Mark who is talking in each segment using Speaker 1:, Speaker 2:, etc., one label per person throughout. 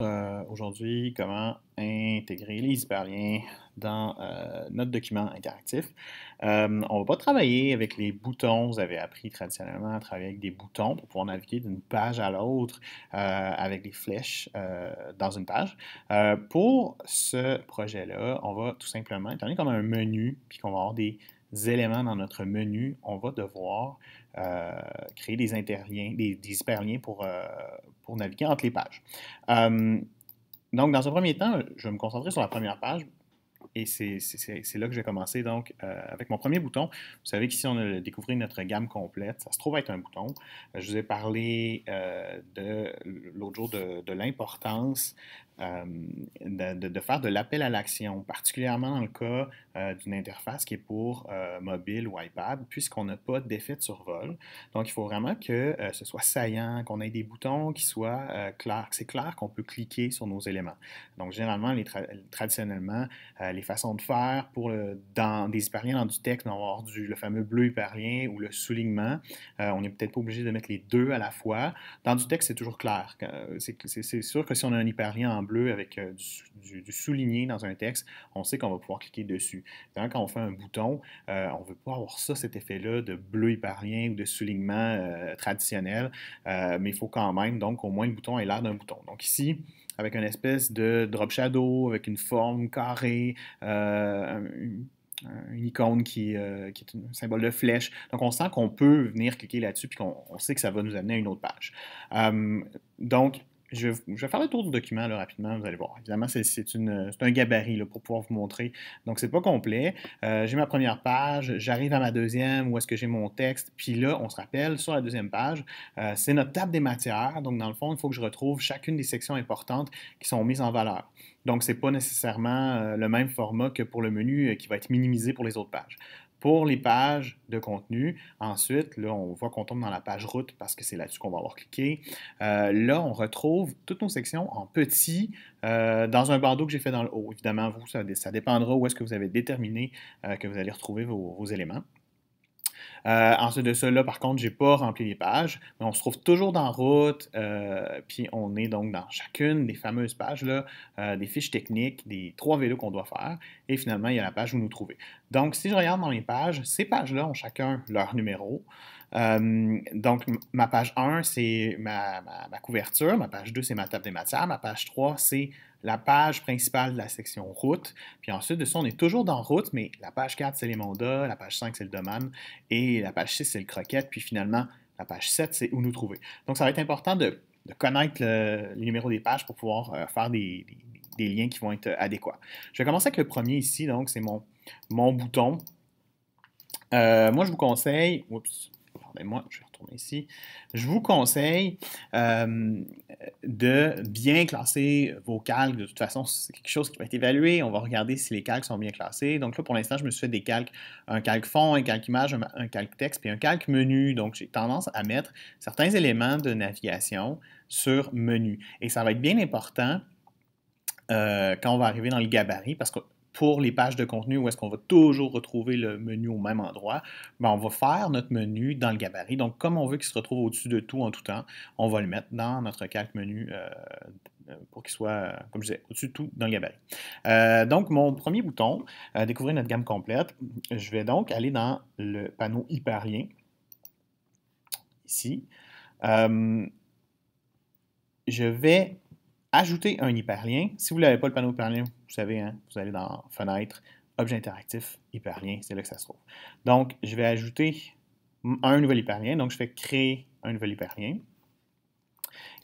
Speaker 1: Aujourd'hui, comment intégrer les hyperliens dans notre document interactif. On va pas travailler avec les boutons. Vous avez appris traditionnellement à travailler avec des boutons pour pouvoir naviguer d'une page à l'autre avec des flèches dans une page. Pour ce projet-là, on va tout simplement, étant donné qu'on a un menu puis qu'on va avoir des éléments dans notre menu, on va devoir créer des interliens, des hyperliens pour naviguer entre les pages. Donc, dans un premier temps, je vais me concentrer sur la première page et c'est là que je vais commencer. Donc, avec mon premier bouton, vous savez qu'ici, on a découvert notre gamme complète. Ça se trouve être un bouton. Je vous ai parlé l'autre jour de l'importance de faire de l'appel à l'action, particulièrement dans le cas d'une interface qui est pour mobile ou iPad, puisqu'on n'a pas d'effet de survol. Donc, il faut vraiment que ce soit saillant, qu'on ait des boutons qui soient clairs. C'est clair qu'on peut cliquer sur nos éléments. Donc, généralement, traditionnellement, les façons de faire dans des hyperliens dans du texte, on va avoir le fameux bleu hyperlien ou le soulignement. On n'est peut-être pas obligé de mettre les deux à la fois. Dans du texte, c'est toujours clair. C'est sûr que si on a un hyperlien en bleu avec du souligné dans un texte, on sait qu'on va pouvoir cliquer dessus. Quand on fait un bouton, on ne veut pas avoir cet effet-là de bleu hyperlien ou de soulignement traditionnel, mais il faut quand même, donc, au moins, le bouton ait l'air d'un bouton. Donc ici, avec une espèce de drop shadow, avec une forme carrée, une icône qui est un symbole de flèche. Donc, on sent qu'on peut venir cliquer là-dessus puis qu'on sait que ça va nous amener à une autre page. Donc, je vais faire le tour du document là, rapidement, vous allez voir. Évidemment, c'est un gabarit là, pour pouvoir vous montrer. Donc, c'est pas complet. J'ai ma première page, j'arrive à ma deuxième où est-ce que j'ai mon texte. Puis là, on se rappelle, sur la deuxième page, c'est notre table des matières. Donc, dans le fond, il faut que je retrouve chacune des sections importantes qui sont mises en valeur. Donc, ce n'est pas nécessairement le même format que pour le menu qui va être minimisé pour les autres pages. Pour les pages de contenu, ensuite, là, on voit qu'on tombe dans la page route parce que c'est là-dessus qu'on va avoir cliqué. Là, on retrouve toutes nos sections en petit dans un bandeau que j'ai fait dans le haut. Évidemment, vous, ça dépendra où est-ce que vous avez déterminé que vous allez retrouver vos éléments. Ensuite de ça, là, par contre, je n'ai pas rempli les pages, mais on se trouve toujours dans route, puis on est donc dans chacune des fameuses pages, là, des fiches techniques, des 3 vélos qu'on doit faire, et finalement, il y a la page où nous trouver. Donc, si je regarde dans mes pages, ces pages-là ont chacun leur numéro. Donc, ma page 1, c'est ma couverture, ma page 2, c'est ma table des matières, ma page 3, c'est la page principale de la section route. Puis ensuite de ça, on est toujours dans route, mais la page 4, c'est les mandats, la page 5, c'est le domaine, et la page 6, c'est le croquette, puis finalement, la page 7, c'est où nous trouver. Donc, ça va être important de connaître le numéro des pages pour pouvoir faire des liens qui vont être adéquats. Je vais commencer avec le premier ici, donc c'est mon bouton. Moi, je vous conseille, pardonnez-moi, je vais retourner ici. Je vous conseille de bien classer vos calques. De toute façon, c'est quelque chose qui va être évalué. On va regarder si les calques sont bien classés. Donc là, pour l'instant, je me suis fait des calques, un calque fond, un calque image, un calque texte, puis un calque menu. Donc, j'ai tendance à mettre certains éléments de navigation sur menu. Et ça va être bien important quand on va arriver dans le gabarit, parce que pour les pages de contenu où est-ce qu'on va toujours retrouver le menu au même endroit, ben on va faire notre menu dans le gabarit. Donc, comme on veut qu'il se retrouve au-dessus de tout en tout temps, on va le mettre dans notre calque menu pour qu'il soit, comme je disais, au-dessus de tout dans le gabarit. Donc, mon premier bouton, découvrir notre gamme complète, je vais donc aller dans le panneau hyperlien, ici. Je vais ajouter un hyperlien. Si vous n'avez pas le panneau hyperlien, vous savez, hein, vous allez dans Fenêtre, Objet interactif, hyperlien, c'est là que ça se trouve. Donc, je vais ajouter un nouvel hyperlien. Donc, je vais créer un nouvel hyperlien.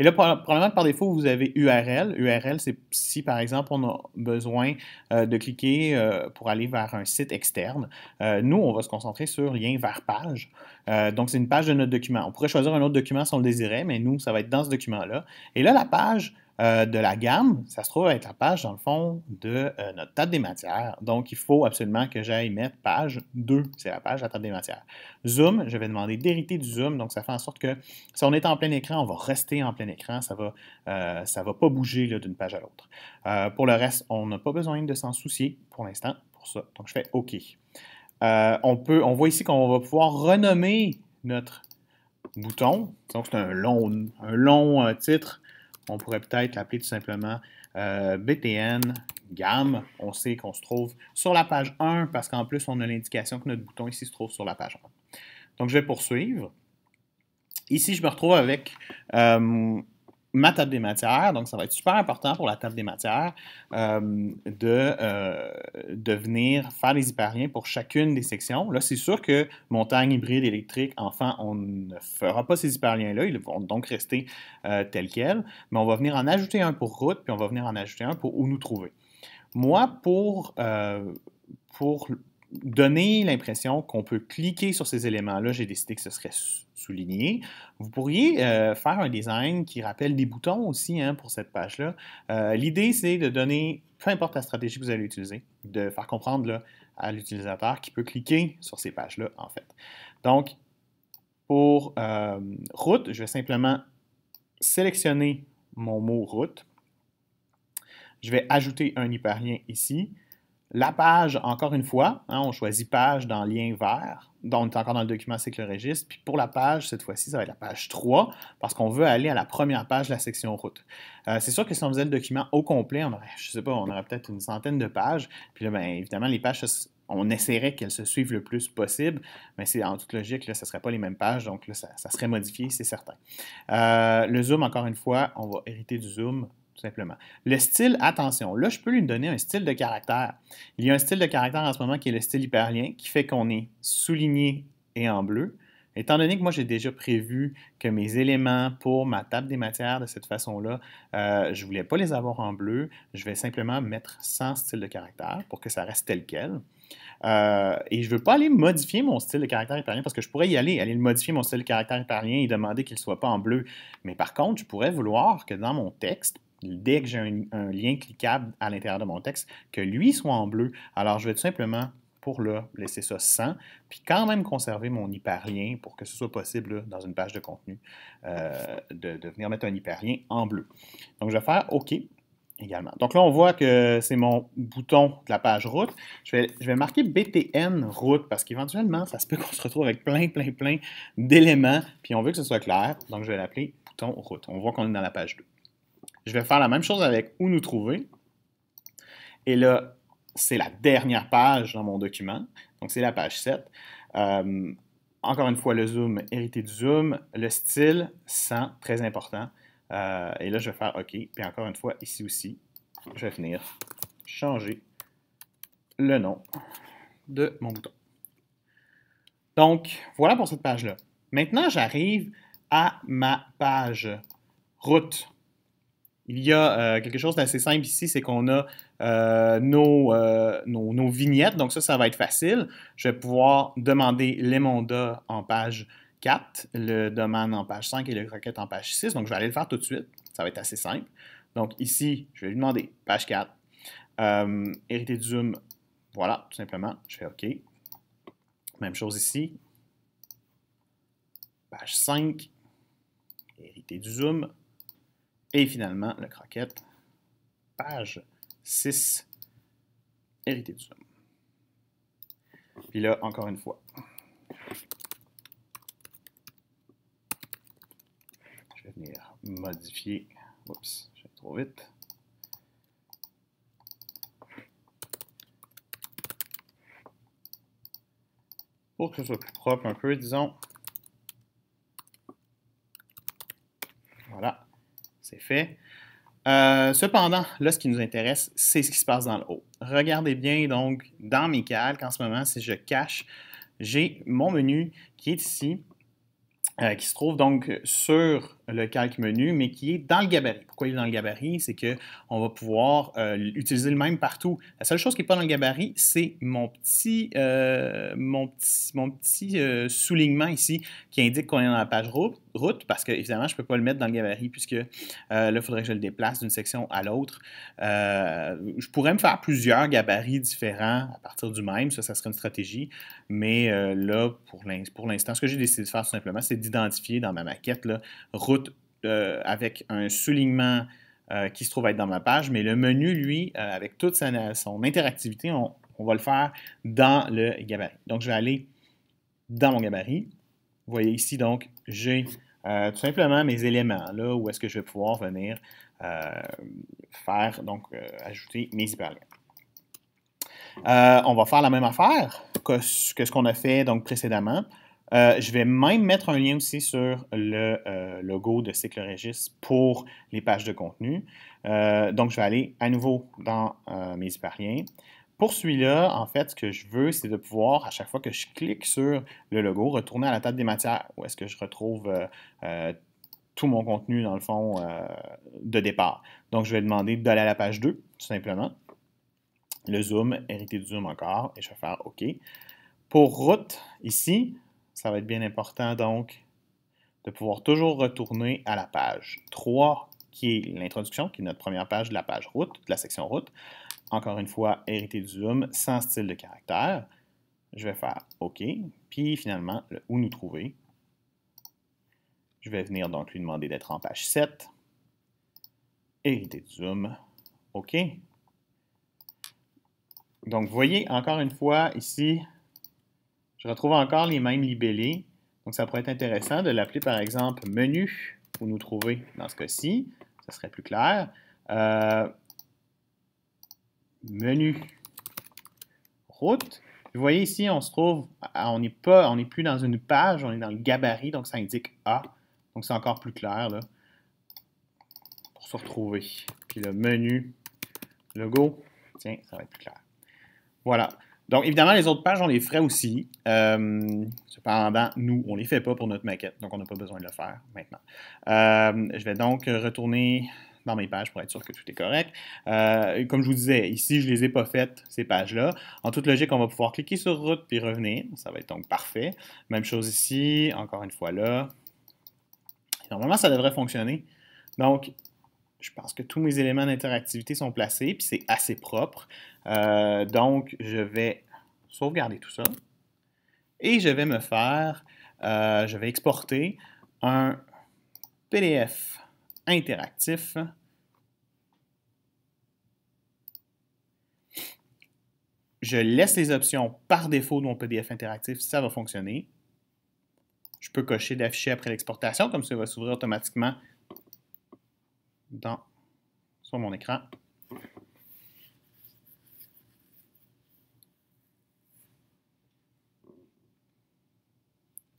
Speaker 1: Et là, probablement par défaut, vous avez URL. URL, c'est si par exemple on a besoin de cliquer pour aller vers un site externe. Nous, on va se concentrer sur lien vers page. Donc, c'est une page de notre document. On pourrait choisir un autre document si on le désirait, mais nous, ça va être dans ce document-là. Et là, la page de la gamme, ça se trouve être la page, dans le fond, de notre table des matières. Donc, il faut absolument que j'aille mettre page 2. C'est la page de la table des matières. Zoom, je vais demander d'hériter du zoom. Donc, ça fait en sorte que si on est en plein écran, on va rester en plein écran. Ça va pas bouger d'une page à l'autre. Pour le reste, on n'a pas besoin de s'en soucier pour l'instant pour ça. Donc, je fais OK. On voit ici qu'on va pouvoir renommer notre bouton. Donc, c'est un long titre. on pourrait peut-être l'appeler tout simplement BTN gamme. On sait qu'on se trouve sur la page 1 parce qu'en plus, on a l'indication que notre bouton ici se trouve sur la page 1. Donc, je vais poursuivre. Ici, je me retrouve avec ma table des matières. Donc, ça va être super important pour la table des matières de venir faire les hyperliens pour chacune des sections. Là, c'est sûr que montagne, hybride, électrique, enfant, on ne fera pas ces hyperliens-là. Ils vont donc rester tels quels. Mais on va venir en ajouter un pour route, puis on va venir en ajouter un pour où nous trouver. Moi, pour donner l'impression qu'on peut cliquer sur ces éléments-là, j'ai décidé que ce serait souligné. Vous pourriez faire un design qui rappelle des boutons aussi pour cette page-là. L'idée, c'est de donner, peu importe la stratégie que vous allez utiliser, de faire comprendre là, à l'utilisateur qu'il peut cliquer sur ces pages-là, en fait. Donc, pour route, je vais simplement sélectionner mon mot route. Je vais ajouter un hyperlien ici. La page, encore une fois, on choisit page dans lien vert. Donc, on est encore dans le document cycle registre. Puis pour la page, cette fois-ci, ça va être la page 3 parce qu'on veut aller à la première page de la section route. C'est sûr que si on faisait le document au complet, on aurait, je sais pas, on aurait peut-être une centaine de pages. Puis là, bien, évidemment, les pages, on essaierait qu'elles se suivent le plus possible, mais c'est en toute logique, là, ça ne serait pas les mêmes pages, donc là, ça serait modifié, c'est certain. Le zoom, encore une fois, on va hériter du zoom. Tout simplement. Le style, attention, là, je peux lui donner un style de caractère. Il y a un style de caractère en ce moment qui est le style hyperlien, qui fait qu'on est souligné et en bleu. Étant donné que moi, j'ai déjà prévu que mes éléments pour ma table des matières de cette façon-là, je ne voulais pas les avoir en bleu. Je vais simplement mettre sans style de caractère pour que ça reste tel quel. Et je ne veux pas aller modifier mon style de caractère hyperlien parce que je pourrais aller modifier mon style de caractère hyperlien et demander qu'il ne soit pas en bleu. Mais par contre, je pourrais vouloir que dans mon texte, dès que j'ai un lien cliquable à l'intérieur de mon texte, que lui soit en bleu. Alors, je vais tout simplement, pour là, laisser ça sans, puis quand même conserver mon hyperlien pour que ce soit possible, là, dans une page de contenu, de venir mettre un hyperlien en bleu. Donc, je vais faire OK également. Donc là, on voit que c'est mon bouton de la page route. Je vais marquer BTN route parce qu'éventuellement, ça se peut qu'on se retrouve avec plein d'éléments, puis on veut que ce soit clair. Donc, je vais l'appeler bouton route. On voit qu'on est dans la page 2. Je vais faire la même chose avec où nous trouver. Et là, c'est la dernière page dans mon document. Donc, c'est la page 7. Encore une fois, le zoom, hérité du zoom. Le style, 100, très important. Et là, je vais faire OK. Puis encore une fois, ici aussi, je vais venir changer le nom de mon bouton. Donc, voilà pour cette page-là. Maintenant, j'arrive à ma page route. Il y a quelque chose d'assez simple ici, c'est qu'on a nos vignettes. Donc ça va être facile. Je vais pouvoir demander les mandats en page 4, le domaine en page 5 et le requête en page 6. Donc je vais aller le faire tout de suite. Ça va être assez simple. Donc ici, je vais lui demander page 4. Hériter du zoom, voilà, tout simplement. Je fais OK. Même chose ici. Page 5. Hériter du zoom. Et finalement, le croquette, page 6, hérité du zoom. Puis là, encore une fois, je vais venir modifier. Oups, je vais trop vite. Pour que ce soit plus propre un peu, disons. Voilà. C'est fait. Cependant, là, ce qui nous intéresse, c'est ce qui se passe dans le haut. Regardez bien, donc, dans mes calques, en ce moment, si je cache, j'ai mon menu qui est ici, qui se trouve donc sur le calque menu, mais qui est dans le gabarit. Pourquoi il est dans le gabarit? C'est qu'on va pouvoir utiliser le même partout. La seule chose qui n'est pas dans le gabarit, c'est mon petit soulignement ici qui indique qu'on est dans la page route, parce que évidemment, je ne peux pas le mettre dans le gabarit puisque là, il faudrait que je le déplace d'une section à l'autre. Je pourrais me faire plusieurs gabarits différents à partir du même, ça serait une stratégie, mais là, pour l'instant, ce que j'ai décidé de faire tout simplement, c'est d'identifier dans ma maquette là, route avec un soulignement qui se trouve être dans ma page, mais le menu, lui, avec toute son interactivité, on va le faire dans le gabarit. Donc, je vais aller dans mon gabarit. Vous voyez ici, donc, j'ai tout simplement mes éléments, là, où est-ce que je vais pouvoir venir faire, donc, ajouter mes hyperliens. On va faire la même affaire que ce qu'on a fait donc, précédemment. Je vais même mettre un lien aussi sur le logo de Cyclorégis pour les pages de contenu. Donc, je vais aller à nouveau dans mes hyperliens. Pour celui-là, en fait, ce que je veux, c'est de pouvoir, à chaque fois que je clique sur le logo, retourner à la table des matières, où est-ce que je retrouve tout mon contenu, dans le fond, de départ. Donc, je vais demander d'aller à la page 2, tout simplement. Le zoom, hériter du zoom encore, et je vais faire OK. Pour route, ici, ça va être bien important, donc, de pouvoir toujours retourner à la page 3, qui est l'introduction, qui est notre première page de la page route, de la section route. Encore une fois, hériter du zoom, sans style de caractère. Je vais faire OK. Puis finalement, le où nous trouver. Je vais venir donc lui demander d'être en page 7. Hériter du zoom. OK. Donc, vous voyez, encore une fois, ici, je retrouve encore les mêmes libellés. Donc, ça pourrait être intéressant de l'appeler, par exemple, menu, où nous trouver dans ce cas-ci. Ça serait plus clair. Menu, route. Vous voyez ici, on se trouve, on n'est plus dans une page, on est dans le gabarit, donc ça indique A. Donc, c'est encore plus clair, là, pour se retrouver. Puis le menu, logo, tiens, ça va être plus clair. Voilà. Donc, évidemment, les autres pages, on les ferait aussi. Cependant, nous, on ne les fait pas pour notre maquette, donc on n'a pas besoin de le faire maintenant. Je vais donc retourner dans mes pages pour être sûr que tout est correct. Comme je vous disais, ici, je ne les ai pas faites, ces pages-là. En toute logique, on va pouvoir cliquer sur route puis revenir. Ça va être donc parfait. Même chose ici, encore une fois là. Normalement, ça devrait fonctionner. Donc, je pense que tous mes éléments d'interactivité sont placés, puis c'est assez propre. Donc, je vais sauvegarder tout ça. Et je vais je vais exporter un PDF interactif. Je laisse les options par défaut de mon PDF interactif, ça va fonctionner. Je peux cocher d'afficher après l'exportation, comme ça va s'ouvrir automatiquement sur mon écran.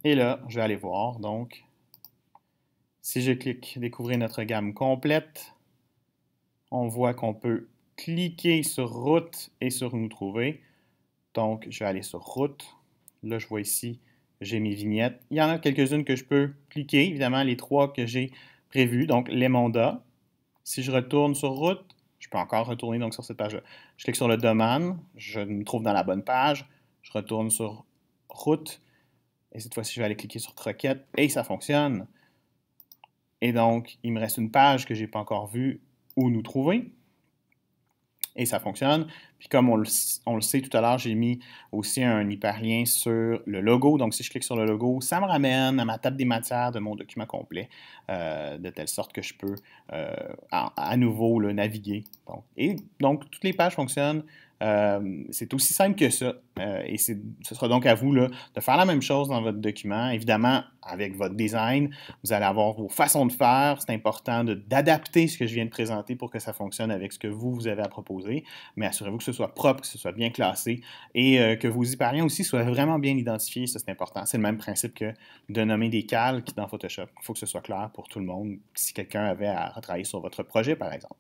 Speaker 1: Et là, je vais aller voir, donc, si je clique découvrir notre gamme complète, on voit qu'on peut cliquer sur route et sur nous trouver. Donc, je vais aller sur route. Là, je vois ici, j'ai mes vignettes. Il y en a quelques-unes que je peux cliquer, évidemment, les 3 que j'ai prévues, donc les mandats. Si je retourne sur route, je peux encore retourner donc sur cette page-là. Je clique sur le domaine, je me trouve dans la bonne page, je retourne sur route, et cette fois-ci, je vais aller cliquer sur croquette, et ça fonctionne. Et donc, il me reste une page que je n'ai pas encore vue, où nous trouver. Et ça fonctionne. Puis comme on le sait tout à l'heure, j'ai mis aussi un hyperlien sur le logo. Donc, si je clique sur le logo, ça me ramène à ma table des matières de mon document complet, de telle sorte que je peux à nouveau le naviguer. Donc, toutes les pages fonctionnent. C'est aussi simple que ça. Et ce sera donc à vous là, de faire la même chose dans votre document. Évidemment, avec votre design, vous allez avoir vos façons de faire. C'est important d'adapter ce que je viens de présenter pour que ça fonctionne avec ce que vous avez à proposer. Mais assurez-vous que ce soit propre, que ce soit bien classé et que vos hyperliens aussi soient vraiment bien identifiés. Ça, c'est important. C'est le même principe que de nommer des calques dans Photoshop. Il faut que ce soit clair pour tout le monde si quelqu'un avait à retravailler sur votre projet, par exemple.